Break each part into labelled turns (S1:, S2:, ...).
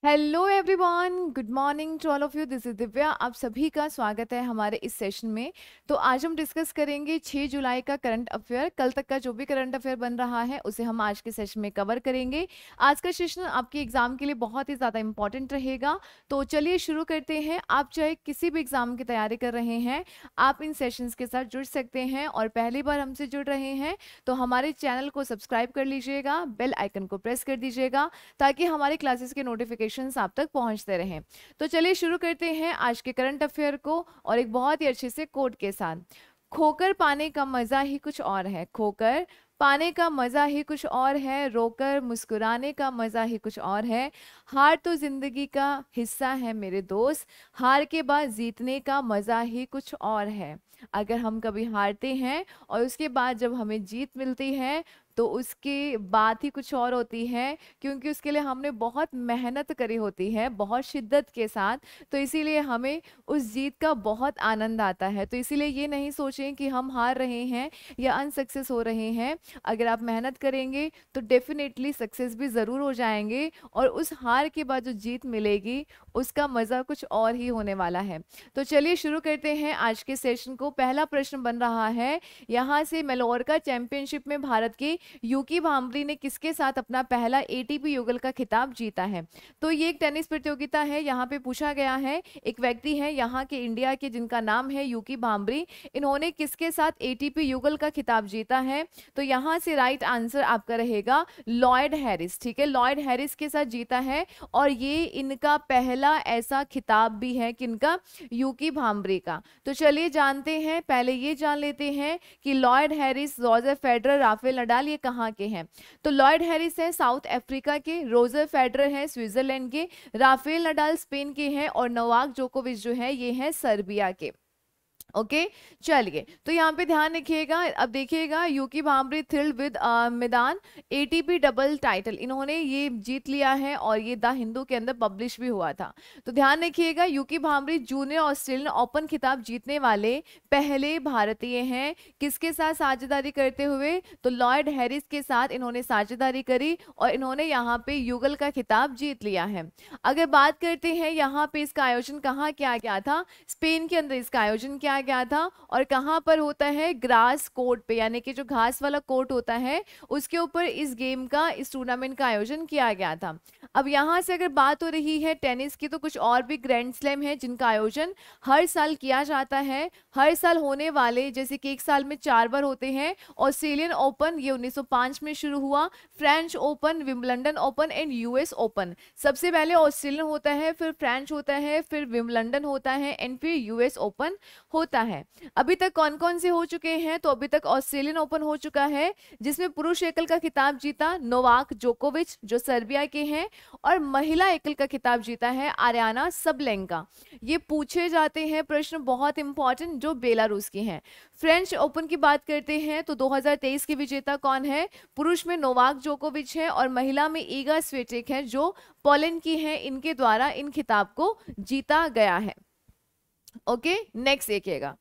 S1: Hello everyone, good morning to all of you. This is Divya. आप सभी का स्वागत है हमारे इस सेशन में। तो आज हम डिस्कस करेंगे 6 जुलाई का करंट अफेयर। कल तक का जो भी करंट अफेयर बन रहा है उसे हम आज के सेशन में कवर करेंगे। आज का सेशन आपके एग्जाम के लिए बहुत ही ज़्यादा इंपॉर्टेंट रहेगा। तो चलिए शुरू करते हैं। आप चाहे किसी भी एग्जाम की तैयारी कर रहे हैं, आप इन सेशंस के साथ जुड़ सकते हैं। और पहली बार हमसे जुड़ रहे हैं तो हमारे चैनल को सब्सक्राइब कर लीजिएगा, बेल आइकन को प्रेस कर दीजिएगा ताकि हमारे क्लासेस के नोटिफिकेशन आप तक पहुंचते रहें। तो चलिए शुरू करते हैं आज के करंट अफेयर को और एक बहुत ही अच्छे से कोट के साथ। खोकर पाने का मजा ही कुछ और है, खोकर पाने का मजा ही कुछ और है, रोकर मुस्कुराने का मजा ही कुछ और है। हार तो जिंदगी का हिस्सा है मेरे दोस्त, हार के बाद जीतने का मजा ही कुछ और है। अगर हम कभी हारते हैं और उसके बाद जब हमें जीत मिलती है तो उसकी बात ही कुछ और होती है, क्योंकि उसके लिए हमने बहुत मेहनत करी होती है, बहुत शिद्दत के साथ। तो इसीलिए हमें उस जीत का बहुत आनंद आता है। तो इसीलिए ये नहीं सोचें कि हम हार रहे हैं या अनसक्सेस हो रहे हैं। अगर आप मेहनत करेंगे तो डेफिनेटली सक्सेस भी ज़रूर हो जाएंगे, और उस हार के बाद जो जीत मिलेगी उसका मज़ा कुछ और ही होने वाला है। तो चलिए शुरू करते हैं आज के सेशन को। पहला प्रश्न बन रहा है यहाँ से, मेलोरका चैंपियनशिप में भारत के यूकी भांबरी ने किसके साथ अपना पहला एटीपी युगल का खिताब जीता है। तो ये एक टेनिस प्रतियोगिता है। यहाँ पे पूछा गया है, एक व्यक्ति है यहाँ के इंडिया के जिनका नाम है यूकी भांबरी, इन्होंने किसके साथ एटीपी युगल का खिताब जीता है। तो यहाँ से राइट आंसर आपका रहेगा लॉयड हैरिस। ठीक है, लॉयड हैरिस के साथ जीता है, और ये इनका पहला ऐसा खिताब भी है किनका, यूकी भांबरी का। तो चलिए जानते हैं, पहले ये जान लेते हैं कि Lloyd Harris, Roger Federer, Rafael Nadal ये कहाँ के हैं। तो लॉयड हैरिस है साउथ अफ्रीका के, रोजर फेडरर है स्विट्जरलैंड के, राफेल नडाल स्पेन के हैं, और नोवाक जोकोविच जो है ये है सर्बिया के। ओके चलिए, तो यहाँ पे ध्यान रखिएगा। अब देखिएगा, यूकी भांबरी थ्रिल्ड विद मैदान एटीपी डबल टाइटल, इन्होंने ये जीत लिया है और ये द हिंदू के अंदर पब्लिश भी हुआ था। तो ध्यान रखिएगा, यूकी भांबरी जूनियर ऑस्ट्रेलियन ओपन खिताब जीतने वाले पहले भारतीय हैं। किसके साथ साझेदारी करते हुए, तो लॉयड हैरिस के साथ इन्होंने साझेदारी करी और इन्होंने यहाँ पे युगल का खिताब जीत लिया है। अगर बात करते हैं यहाँ पे इसका आयोजन कहाँ किया गया था, स्पेन के अंदर इसका आयोजन किया गया था। और कहां पर होता है, ग्रास कोर्ट पे, यानी कि जो घास वाला कोर्ट होता है उसके ऊपर इस गेम का, इस टूर्नामेंट का आयोजन किया गया था। अब यहां से अगर बात हो रही है टेनिस की, तो कुछ और भी ग्रैंड स्लैम है जिनका आयोजन हर साल किया जाता है। हर साल होने वाले, जैसे कि एक साल में 4 बार होते हैं। ऑस्ट्रेलियन ओपन ये 1905 में शुरू हुआ, French open, Wimbledon open and US open. सबसे पहले ऑस्ट्रेलियन होता है, फिर फ्रेंच होता है, फिर विंबलडन होता है एंड फिर यूएस ओपन होता है। अभी तक कौन कौन से हो चुके हैं, तो अभी तक ऑस्ट्रेलियन ओपन हो चुका है जिसमें पुरुष एकल का खिताब जीता नोवाक जोकोविच जो सर्बिया के हैं, और महिला एकल का खिताब जीता है आर्याना सबलेंका। ये पूछे जाते हैं प्रश्न बहुत इंपॉर्टेंट जो बेलारूस की हैं। फ्रेंच ओपन की बात करते हैं तो 2023 की विजेता कौन है, पुरुष में नोवाक जोकोविच है और महिला में ईगा स्विएटेक है जो पोलैंड की है। इनके द्वारा इन खिताब को जीता गया है। ओके नेक्स्ट देखिएगा।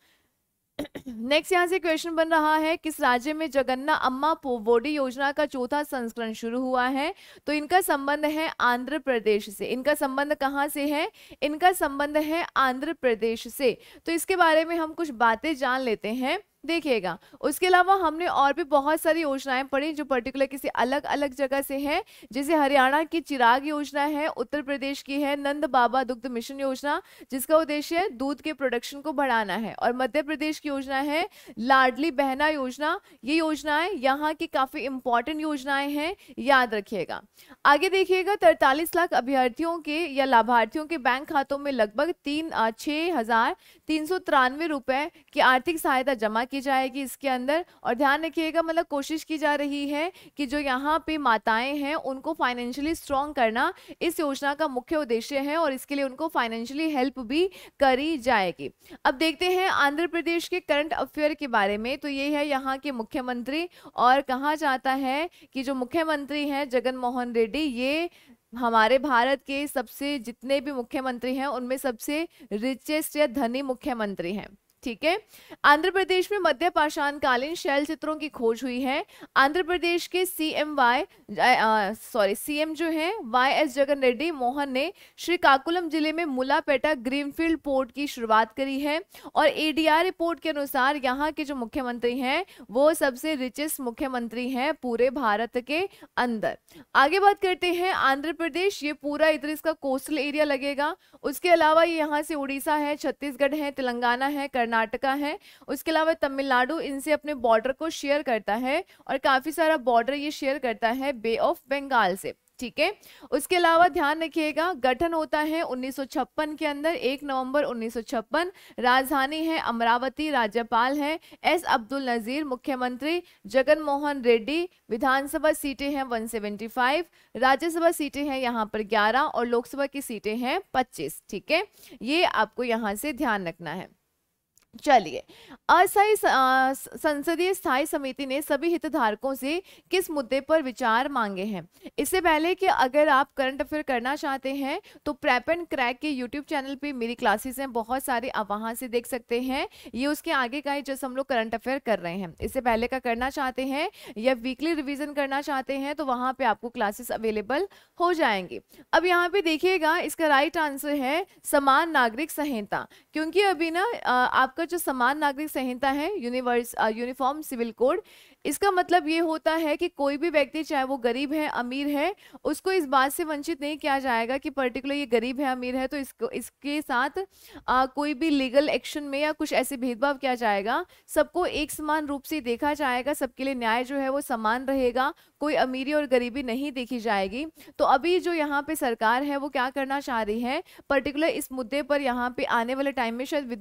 S1: नेक्स्ट यहाँ से क्वेश्चन बन रहा है, किस राज्य में जगन्ना अम्मा पोवोडी योजना का चौथा संस्करण शुरू हुआ है। तो इनका संबंध है आंध्र प्रदेश से। इनका संबंध कहाँ से है, इनका संबंध है आंध्र प्रदेश से। तो इसके बारे में हम कुछ बातें जान लेते हैं, देखिएगा। उसके अलावा हमने और भी बहुत सारी योजनाएं पढ़ी जो पर्टिकुलर किसी अलग अलग जगह से है, जैसे हरियाणा की चिराग योजना है, उत्तर प्रदेश की है नंद बाबा दुग्ध मिशन योजना जिसका उद्देश्य दूध के प्रोडक्शन को बढ़ाना है, और मध्य प्रदेश की योजना है लाडली बहना योजना। ये योजनाएं यहाँ की काफी इंपॉर्टेंट योजनाएं हैं, याद रखिएगा। आगे देखिएगा, 43 लाख अभ्यर्थियों के या लाभार्थियों के बैंक खातों में लगभग 6,393 रुपए की आर्थिक सहायता जमा की जाएगी इसके अंदर। और ध्यान रखिएगा, मतलब कोशिश की जा रही है कि जो यहाँ पे माताएं हैं उनको फाइनेंशियली स्ट्रॉन्ग करना इस योजना का मुख्य उद्देश्य है, और इसके लिए उनको फाइनेंशियली हेल्प भी करी जाएगी। अब देखते हैं आंध्र प्रदेश के करंट अफेयर के बारे में। तो ये है यहाँ के मुख्यमंत्री, और कहा जाता है कि जो मुख्यमंत्री हैं जगन मोहन रेड्डी, ये हमारे भारत के सबसे जितने भी मुख्यमंत्री हैं उनमें सबसे रिचेस्ट या धनी मुख्यमंत्री हैं। ठीक है। आंध्र प्रदेश में मध्य पाषाण कालीन शैल चित्रों की खोज हुई है। आंध्र प्रदेश के सीएम जो है YS जगन रेड्डी मोहन ने श्रीकाकुलम जिले में मुलापेटा ग्रीनफील्ड पोर्ट की शुरुआत करी है। और एडीआर रिपोर्ट के अनुसार यहाँ के जो मुख्यमंत्री हैं वो सबसे रिचेस्ट मुख्यमंत्री हैं पूरे भारत के अंदर। आगे बात करते हैं आंध्र प्रदेश, ये पूरा इधर इसका कोस्टल एरिया लगेगा। उसके अलावा ये यहाँ से उड़ीसा है, छत्तीसगढ़ है, तेलंगाना है, कर्नाटका है, उसके अलावा तमिलनाडु इनसे अपने बॉर्डर को शेयर करता है और काफी सारा बॉर्डर ये शेयर करता है बे ऑफ बंगाल से, ठीक है। उसके अलावा ध्यान रखिएगा गठन होता है 1956 के अंदर, 1 नवंबर 1956। राजधानी है अमरावती, राज्यपाल है एस अब्दुल नजीर, मुख्यमंत्री जगन मोहन रेड्डी, विधानसभा सीटें हैं 175, राज्यसभा सीटें हैं यहाँ पर 11 और लोकसभा की सीटें हैं 25, ठीक है। ये आपको यहाँ से ध्यान रखना है। चलिए, अस्थायी संसदीय स्थायी समिति ने सभी हितधारकों से किस मुद्दे पर विचार मांगे हैं। इससे पहले कि अगर आप करंट अफेयर करना चाहते हैं तो प्रेप एंड क्रैक के यूट्यूब चैनल पे मेरी क्लासेस हैं बहुत सारे, आप वहां से देख सकते हैं। ये उसके आगे का है जैसे हम लोग करंट अफेयर कर रहे हैं। इससे पहले का करना चाहते हैं या वीकली रिविजन करना चाहते हैं तो वहां पे आपको क्लासेस अवेलेबल हो जाएंगी। अब यहाँ पे देखिएगा इसका राइट आंसर है समान नागरिक संहिता, क्योंकि अभी ना आपका जो समान नागरिक संहिता है यूनिफॉर्म सिविल कोड, इसका मतलब ये होता है कि कोई भी व्यक्ति चाहे वो गरीब है अमीर है उसको इस बात से वंचित नहीं किया जाएगा कि पर्टिकुलर ये गरीब है अमीर है तो इसके साथ कोई भी लीगल एक्शन में या कुछ ऐसे भेदभाव किया जाएगा। सबको एक समान रूप से देखा जाएगा, सबके लिए न्याय जो है वो समान रहेगा, कोई अमीरी और गरीबी नहीं देखी जाएगी। तो अभी जो यहाँ पे सरकार है वो क्या करना चाह रही है पर्टिकुलर इस मुद्दे पर, यहाँ पे आने वाले टाइम में शायद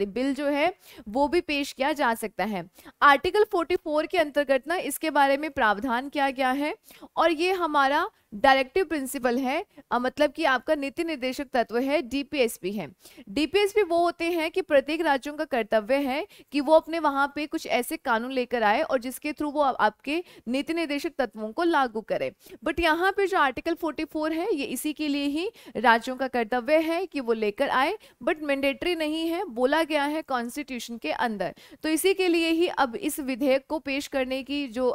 S1: बिल जो है वो भी पेश किया जा सकता है। आर्टिकल 44 के अंतर्गत ना इसके बारे में प्रावधान किया गया है और ये हमारा डायरेक्टिव प्रिंसिपल है, मतलब कि आपका नीति निर्देशक तत्व है, डीपीएसपी है। डीपीएसपी वो होते हैं कि प्रत्येक राज्यों का कर्तव्य है कि वो अपने वहां पे कुछ ऐसे कानून लेकर आए और जिसके थ्रू वो आपके नीति निर्देशक तत्वों को लागू करे। बट यहाँ पे जो आर्टिकल 44 है ये इसी के लिए ही राज्यों का कर्तव्य है कि वो लेकर आए, बट मैंडेटरी नहीं है, बोला गया है कॉन्स्टिट्यूशन के अंदर। तो इसी के लिए ही अब इस विधेयक को पेश करने की जो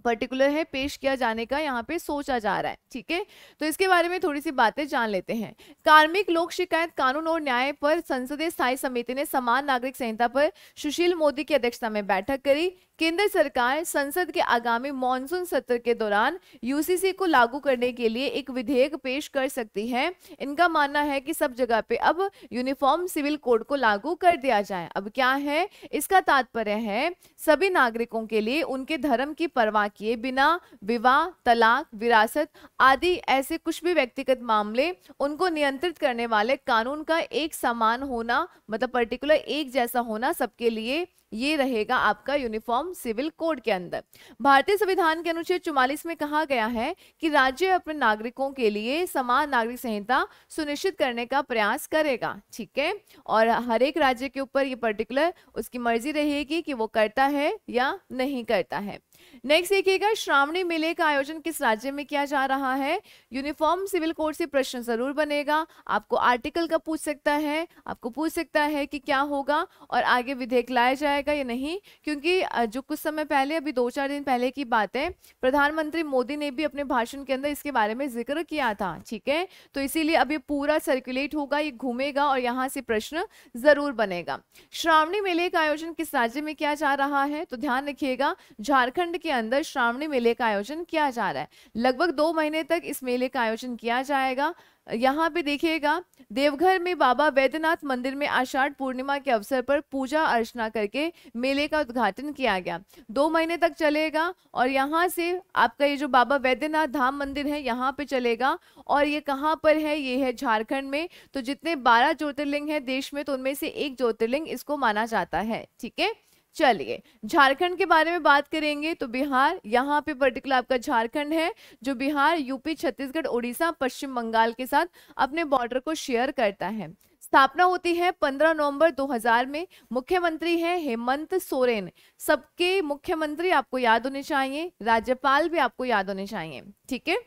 S1: पर्टिकुलर है पेश किया जाने का यहाँ पे सोचा जा रहा है, ठीक है। तो इसके बारे में थोड़ी सी बातें जान लेते हैं। कार्मिक लोक शिकायत कानून और न्याय पर संसदीय स्थायी समिति ने समान नागरिक संहिता पर सुशील मोदी की अध्यक्षता में बैठक करी। केंद्र सरकार संसद के आगामी मॉनसून सत्र के दौरान यूसीसी को लागू करने के लिए एक विधेयक पेश कर सकती है। इनका मानना है कि सब जगह पे अब यूनिफॉर्म सिविल कोड को लागू कर दिया जाए। अब क्या है इसका तात्पर्य है सभी नागरिकों के लिए उनके धर्म की परवाह किए बिना विवाह, तलाक, विरासत आदि ऐसे कुछ भी व्यक्तिगत मामले उनको नियंत्रित करने वाले कानून का एक समान होना, मतलब पर्टिकुलर एक जैसा होना सबके लिए, ये रहेगा आपका यूनिफॉर्म सिविल कोड के अंदर। भारतीय संविधान के अनुच्छेद 44 में कहा गया है कि राज्य अपने नागरिकों के लिए समान नागरिक संहिता सुनिश्चित करने का प्रयास करेगा, ठीक है। और हर एक राज्य के ऊपर ये पर्टिकुलर उसकी मर्जी रहेगी कि वो करता है या नहीं करता है। नेक्स्ट देखिएगा, श्रावणी मेले का आयोजन किस राज्य में किया जा रहा है। यूनिफॉर्म सिविल कोड से प्रश्न जरूर बनेगा, आपको आर्टिकल का पूछ सकता है, आपको पूछ सकता है कि क्या होगा और आगे विधेयक लाया जाएगा या नहीं, क्योंकि जो कुछ समय पहले अभी 2-4 दिन पहले की बात है, प्रधानमंत्री मोदी ने भी अपने भाषण के अंदर इसके बारे में जिक्र किया था, ठीक है। तो इसीलिए अभी पूरा सर्कुलेट होगा, ये घूमेगा और यहाँ से प्रश्न जरूर बनेगा। श्रावणी मेले का आयोजन किस राज्य में किया जा रहा है, तो ध्यान रखिएगा झारखंड के अंदर श्रावणी मेले का आयोजन किया जा रहा है। लगभग 2 महीने तक इस मेले का आयोजन किया जाएगा। यहाँ पे देखिएगा देवघर में बाबा वैद्यनाथ मंदिर में आषाढ़ पूर्णिमा के अवसर पर पूजा अर्चना करके मेले का उद्घाटन किया गया। 2 महीने तक चलेगा और यहाँ से आपका ये जो बाबा वैद्यनाथ धाम मंदिर है यहाँ पे चलेगा और ये कहाँ पर है, ये है झारखंड में। तो जितने 12 ज्योतिर्लिंग है देश में तो उनमें से एक ज्योतिर्लिंग इसको माना जाता है, ठीक है। चलिए झारखंड के बारे में बात करेंगे तो बिहार, यहाँ पे पर्टिकुलर आपका झारखंड है जो बिहार, यूपी, छत्तीसगढ़, उड़ीसा, पश्चिम बंगाल के साथ अपने बॉर्डर को शेयर करता है। स्थापना होती है 15 नवंबर 2000 में। मुख्यमंत्री है हेमंत सोरेन। सबके मुख्यमंत्री आपको याद होने चाहिए, राज्यपाल भी आपको याद होने चाहिए, ठीक है।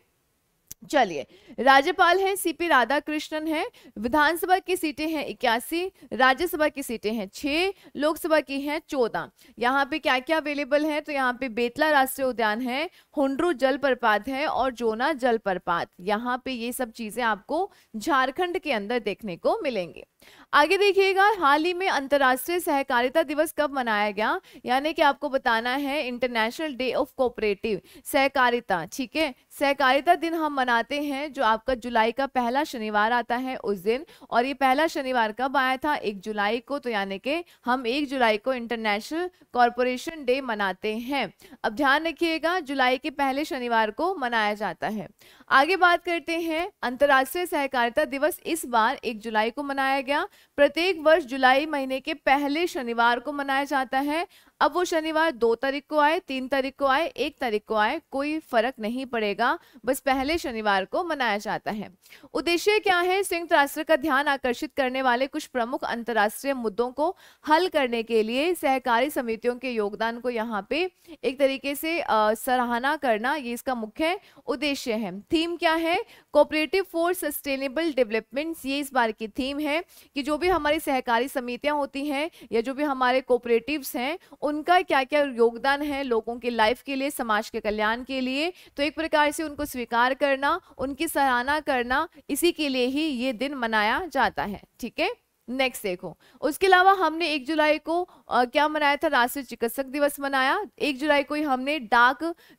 S1: चलिए, राज्यपाल हैं सीपी राधाकृष्णन हैं। विधानसभा की सीटें हैं 81, राज्यसभा की सीटें हैं 6, लोकसभा की हैं 14। यहाँ पे क्या क्या अवेलेबल है, तो यहाँ पे बेतला राष्ट्रीय उद्यान है, हुंड्रू जलप्रपात है और जोना जलप्रपात। यहाँ पे ये सब चीजें आपको झारखंड के अंदर देखने को मिलेंगे। आगे देखिएगा, हाल ही में अंतर्राष्ट्रीय सहकारिता दिवस कब मनाया गया, यानी कि आपको बताना है इंटरनेशनल डे ऑफ कोऑपरेटिव सहकारिता। ठीक है, सहकारिता दिन हम मनाते हैं जो आपका जुलाई का पहला शनिवार आता है उस दिन। और ये पहला शनिवार कब आया था, 1 जुलाई को। तो यानी कि हम 1 जुलाई को इंटरनेशनल कॉरपोरेशन डे मनाते हैं। अब ध्यान रखिएगा, जुलाई के पहले शनिवार को मनाया जाता है। आगे बात करते हैं, अंतर्राष्ट्रीय सहकारिता दिवस इस बार 1 जुलाई को मनाया गया। प्रत्येक वर्ष जुलाई महीने के पहले शनिवार को मनाया जाता है। अब वो शनिवार 2 तारीख को आए, 3 तारीख को आए, 1 तारीख को आए, कोई फर्क नहीं पड़ेगा, बस पहले शनिवार को मनाया जाता है। उद्देश्य क्या है, संयुक्त राष्ट्र का ध्यान आकर्षित करने वाले कुछ प्रमुख अंतर्राष्ट्रीय मुद्दों को हल करने के लिए सहकारी समितियों के योगदान को यहाँ पे एक तरीके से सराहना करना, ये इसका मुख्य उद्देश्य है। थीम क्या है, कोऑपरेटिव फॉर सस्टेनेबल डेवलपमेंट, ये इस बार की थीम है कि जो भी हमारी सहकारी समितियां होती हैं या जो भी हमारे कोऑपरेटिव्स हैं, उनका क्या क्या योगदान है लोगों की लाइफ के लिए, समाज के कल्याण के लिए। तो एक प्रकार से उनको स्वीकार करना, उनकी सराहना करना, इसी के लिए ही ये दिन मनाया जाता है। ठीक है, नेक्स्ट देखो, उसके अलावा हमने 1 जुलाई को क्या मनाया था, राष्ट्रीय चिकित्सक दिवस मनाया। 1 जुलाई को ही हमने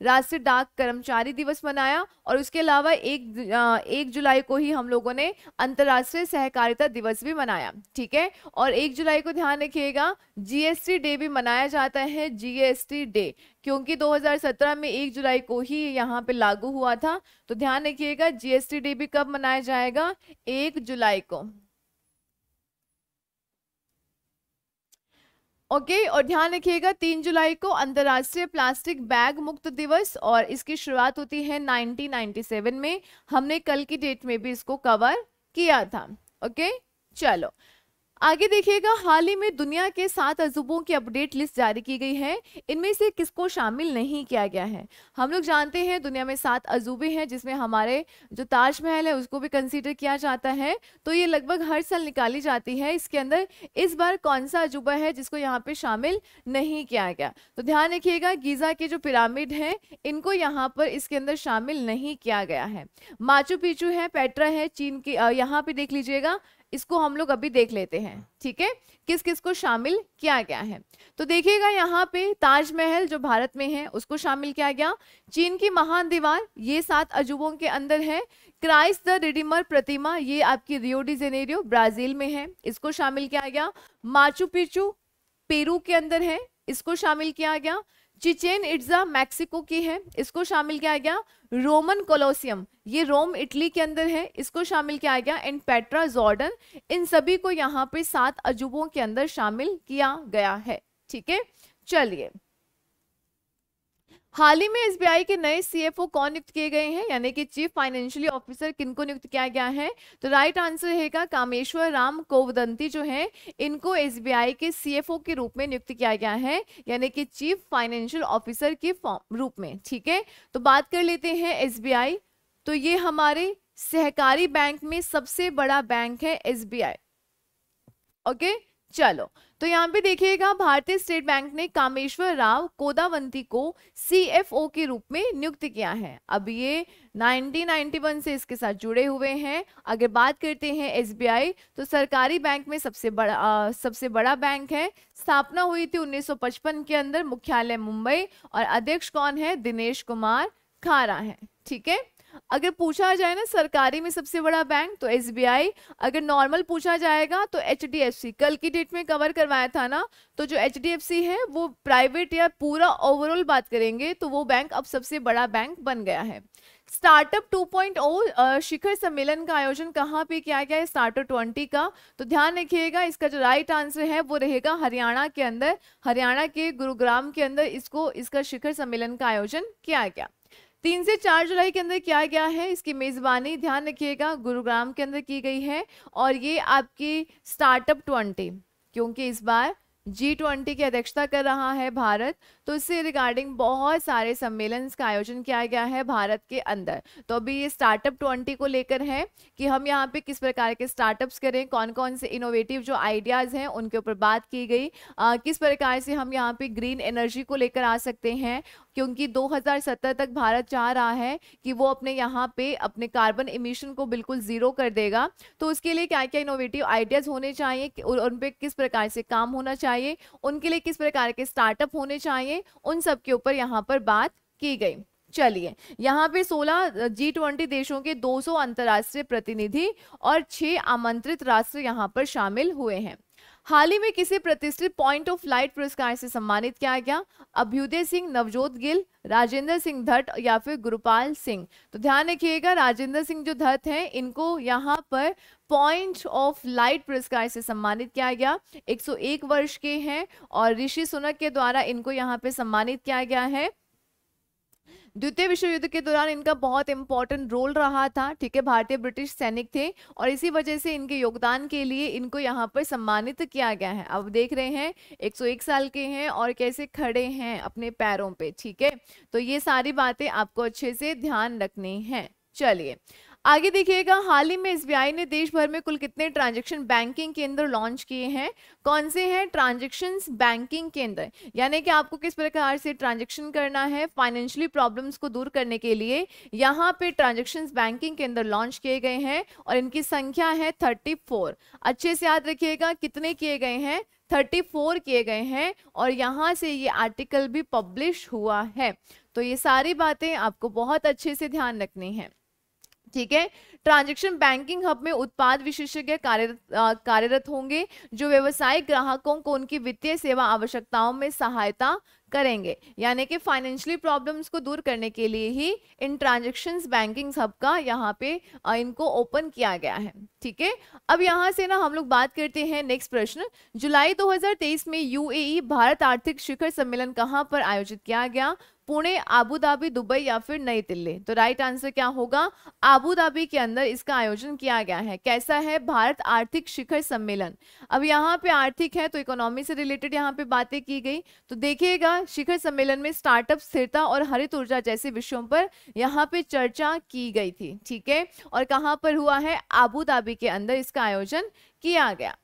S1: राष्ट्रीय डाक कर्मचारी दिवस मनाया। और उसके अलावा 1 जुलाई को ही हम लोगों ने अंतर्राष्ट्रीय सहकारिता दिवस भी मनाया। ठीक है, और 1 जुलाई को ध्यान रखिएगा जीएसटी डे भी मनाया जाता है, जीएसटी डे, क्योंकि 2017 में 1 जुलाई को ही यहाँ पे लागू हुआ था। तो ध्यान रखिएगा जीएसटी डे भी कब मनाया जाएगा, 1 जुलाई को। ओके, और ध्यान रखिएगा 3 जुलाई को अंतर्राष्ट्रीय प्लास्टिक बैग मुक्त दिवस, और इसकी शुरुआत होती है 1997 में। हमने कल की डेट में भी इसको कवर किया था। ओके, चलो आगे देखिएगा, हाल ही में दुनिया के 7 अजूबों की अपडेट लिस्ट जारी की गई है। इनमें से किसको शामिल नहीं किया गया है। हम लोग जानते हैं दुनिया में 7 अजूबे हैं, जिसमें हमारे जो ताजमहल है उसको भी कंसीडर किया जाता है। तो ये लगभग हर साल निकाली जाती है। इसके अंदर इस बार कौन सा अजूबा है जिसको यहाँ पे शामिल नहीं किया गया, तो ध्यान रखिएगा गीजा के जो पिरामिड है इनको यहाँ पर इसके अंदर शामिल नहीं किया गया है। माचू पिचू है, पेट्रा है चीन की, यहाँ पे देख लीजिएगा, इसको हम लोग अभी देख लेते हैं। ठीक है, किस किस को शामिल किया गया है, तो देखिएगा यहाँ पे ताजमहल जो भारत में है उसको शामिल किया गया। चीन की महान दीवार ये 7 अजूबों के अंदर है। क्राइस्ट द रिडीमर प्रतिमा ये आपकी रियो डी जेनेरियो ब्राजील में है, इसको शामिल किया गया। माचू पिचू पेरू के अंदर है, इसको शामिल किया गया। चिचेन इट्जा मैक्सिको की है, इसको शामिल किया गया। रोमन कोलोसियम ये रोम इटली के अंदर है, इसको शामिल किया गया। एंड पेट्रा जॉर्डन, इन सभी को यहाँ पे 7 अजूबों के अंदर शामिल किया गया है। ठीक है, चलिए हाल ही में एसबीआई के नए सीएफओ कौन नियुक्त किए गए हैं, यानी कि चीफ फाइनेंशियल ऑफिसर किनको नियुक्त किया गया है, तो राइट आंसर रहेगा कामेश्वर राम कोवदंती जो है इनको एसबीआई के सीएफओ के रूप में नियुक्त किया गया है, यानी कि चीफ फाइनेंशियल ऑफिसर के रूप में। ठीक है, तो बात कर लेते हैं एसबीआई, तो ये हमारे सहकारी बैंक में सबसे बड़ा बैंक है एसबीआई। ओके, चलो तो यहाँ पे देखिएगा भारतीय स्टेट बैंक ने कामेश्वर राव कोदावंती को सीएफओ के रूप में नियुक्त किया है। अब ये 1991 से इसके साथ जुड़े हुए हैं। अगर बात करते हैं एसबीआई, तो सरकारी बैंक में सबसे बड़ा बैंक है। स्थापना हुई थी 1955 के अंदर, मुख्यालय मुंबई, और अध्यक्ष कौन है, दिनेश कुमार खारा है। ठीक है, अगर पूछा जाए ना सरकारी में सबसे बड़ा बैंक तो एसबीआई, अगर नॉर्मल पूछा जाएगा तो एचडीएफसी, कल की डेट में कवर करवाया था ना, तो जो एचडीएफसी है वो प्राइवेट या पूरा ओवरऑल बात करेंगे तो वो बैंक अब सबसे बड़ा बैंक बन गया है। स्टार्टअप 2.0 शिखर सम्मेलन का आयोजन कहाँ पे किया गया है, स्टार्टअप 20 का, तो ध्यान रखिएगा इसका जो राइट आंसर है वो रहेगा हरियाणा के अंदर, हरियाणा के गुरुग्राम के अंदर इसका शिखर सम्मेलन का आयोजन किया गया। 3 से 4 जुलाई के अंदर किया गया है, इसकी मेजबानी ध्यान रखिएगा गुरुग्राम के अंदर की गई है। और ये आपकी स्टार्टअप 20, क्योंकि इस बार G20 की अध्यक्षता कर रहा है भारत, तो इससे रिगार्डिंग बहुत सारे सम्मेलन का आयोजन किया गया है भारत के अंदर। तो अभी ये स्टार्टअप 20 को लेकर है कि हम यहाँ पे किस प्रकार के स्टार्टअप्स करें, कौन कौन से इनोवेटिव जो आइडियाज हैं उनके ऊपर बात की गई, किस प्रकार से हम यहाँ पे ग्रीन एनर्जी को लेकर आ सकते हैं, क्योंकि 2070 तक भारत चाह रहा है कि वो अपने यहाँ पे अपने कार्बन इमिशन को बिल्कुल जीरो कर देगा। तो उसके लिए क्या क्या इनोवेटिव आइडियाज होने चाहिए और उन पे किस प्रकार से काम होना चाहिए, उनके लिए किस प्रकार के स्टार्टअप होने चाहिए, उन सब के ऊपर यहाँ पर बात की गई। चलिए, यहाँ पे 16 G20 देशों के 200 अंतर्राष्ट्रीय प्रतिनिधि और 6 आमंत्रित राष्ट्र यहाँ पर शामिल हुए हैं। हाल ही में किसी प्रतिष्ठित पॉइंट ऑफ लाइट पुरस्कार से सम्मानित किया गया? अभ्युदय सिंह, नवजोत गिल, राजेंद्र सिंह धट या फिर गुरुपाल सिंह? तो ध्यान रखिएगा, राजेंद्र सिंह जो धट हैं इनको यहाँ पर पॉइंट ऑफ लाइट पुरस्कार से सम्मानित किया गया। 101 वर्ष के हैं और ऋषि सुनक के द्वारा इनको यहाँ पे सम्मानित किया गया है। द्वितीय विश्व युद्ध के दौरान इनका बहुत इंपॉर्टेंट रोल रहा था, ठीक है, भारतीय ब्रिटिश सैनिक थे और इसी वजह से इनके योगदान के लिए इनको यहाँ पर सम्मानित किया गया है। अब देख रहे हैं 101 साल के हैं और कैसे खड़े हैं अपने पैरों पे, ठीक है। तो ये सारी बातें आपको अच्छे से ध्यान रखनी है। चलिए आगे देखिएगा, हाल ही में एसबीआई ने देश भर में कुल कितने ट्रांजैक्शन बैंकिंग केंद्र लॉन्च किए हैं? कौन से हैं ट्रांजैक्शंस बैंकिंग केंद्र? यानी कि आपको किस प्रकार से ट्रांजैक्शन करना है फाइनेंशियली प्रॉब्लम्स को दूर करने के लिए यहाँ पे ट्रांजैक्शंस बैंकिंग केंद्र लॉन्च किए गए हैं और इनकी संख्या है 34। अच्छे से याद रखिएगा कितने किए गए हैं, 34 किए गए हैं और यहाँ से ये आर्टिकल भी पब्लिश हुआ है। तो ये सारी बातें आपको बहुत अच्छे से ध्यान रखनी है, ठीक है। ट्रांजैक्शन बैंकिंग हब में उत्पाद विशेषज्ञ कार्यरत होंगे जो व्यवसायिक ग्राहकों को उनकी वित्तीय सेवा आवश्यकताओं में सहायता करेंगे। यानी कि फाइनेंशियली प्रॉब्लम्स को दूर करने के लिए ही इन ट्रांजैक्शंस बैंकिंग हब का यहाँ पे इनको ओपन किया गया है, ठीक है। अब यहाँ से ना हम लोग बात करते हैं नेक्स्ट प्रश्न, जुलाई 2023 में यूएई भारत आर्थिक शिखर सम्मेलन कहाँ पर आयोजित किया गया? पुणे, आबू धाबी, दुबई या फिर नई दिल्ली? तो राइट आंसर क्या होगा? आबू धाबी के अंदर इसका आयोजन किया गया है। कैसा है? भारत आर्थिक शिखर सम्मेलन। अब यहाँ पे आर्थिक है तो इकोनॉमी से रिलेटेड यहाँ पे बातें की गई। तो देखिएगा शिखर सम्मेलन में स्टार्टअप, स्थिरता और हरित ऊर्जा जैसे विषयों पर यहाँ पे चर्चा की गई थी, ठीक है। और कहाँ पर हुआ है? आबू धाबी के अंदर इसका आयोजन किया गया।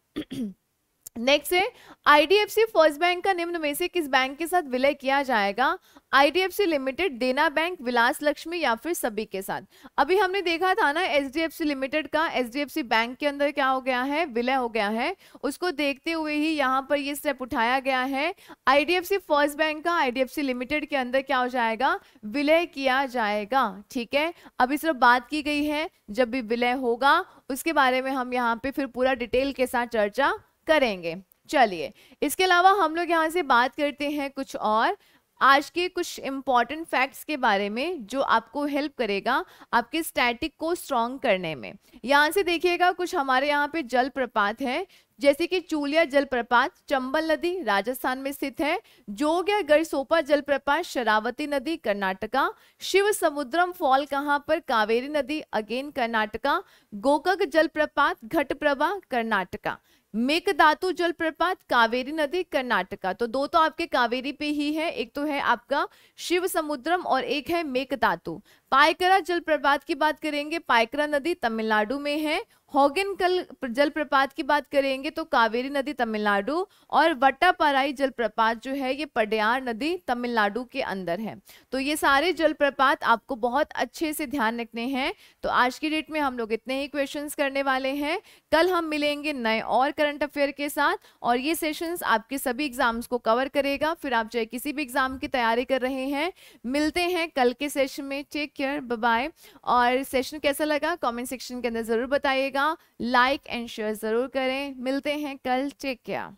S1: नेक्स्ट है, आईडीएफसी फर्स्ट बैंक का निम्न में से किस बैंक के साथ विलय किया जाएगा? आईडीएफसी लिमिटेड, देना बैंक, विलास लक्ष्मी या फिर सभी के साथ? अभी हमने देखा था ना एचडीएफसी लिमिटेड का एचडीएफसी बैंक के अंदर क्या हो गया है? विलय हो गया है। उसको देखते हुए ही यहाँ पर ये स्टेप उठाया गया है। आईडीएफसी फर्स्ट बैंक का आईडीएफसी लिमिटेड के अंदर क्या हो जाएगा? विलय किया जाएगा, ठीक है। अभी सिर्फ बात की गई है, जब भी विलय होगा उसके बारे में हम यहाँ पे फिर पूरा डिटेल के साथ चर्चा करेंगे। चलिए इसके अलावा हम लोग यहाँ से बात करते हैं कुछ और आज के कुछ इंपॉर्टेंट फैक्ट्स के बारे में जो आपको हेल्प करेगा आपके स्टैटिक को स्ट्रॉन्ग करने में। यहाँ से देखिएगा कुछ हमारे यहाँ पे जल प्रपात है, जैसे कि चूलिया जलप्रपात चंबल नदी राजस्थान में स्थित है, जोग या गरसोपा जलप्रपात शरावती नदी कर्नाटका, शिव समुद्रम फॉल कहाँ पर? कावेरी नदी अगेन कर्नाटका, गोकक जलप्रपात घटप्रभा कर्नाटका, मेघदातु जलप्रपात कावेरी नदी कर्नाटका। तो दो तो आपके कावेरी पे ही है, एक तो है आपका शिव समुद्रम और एक है मेघदातु। पायकरा जलप्रपात की बात करेंगे, पायकरा नदी तमिलनाडु में है। होगेनकल जलप्रपात की बात करेंगे तो कावेरी नदी तमिलनाडु, और वट्टापाराई जलप्रपात जो है ये पडियार नदी तमिलनाडु के अंदर है। तो ये सारे जलप्रपात आपको बहुत अच्छे से ध्यान रखने हैं। तो आज की डेट में हम लोग इतने ही क्वेश्चंस करने वाले हैं। कल हम मिलेंगे नए और करंट अफेयर के साथ, और ये सेशंस आपके सभी एग्जाम्स को कवर करेगा। फिर आप चाहे किसी भी एग्जाम की तैयारी कर रहे हैं, मिलते हैं कल के सेशन में। Take care, bye bye. और सेशन कैसा लगा कमेंट सेक्शन के अंदर जरूर बताइएगा, लाइक एंड शेयर जरूर करें। मिलते हैं कल, टेक केयर।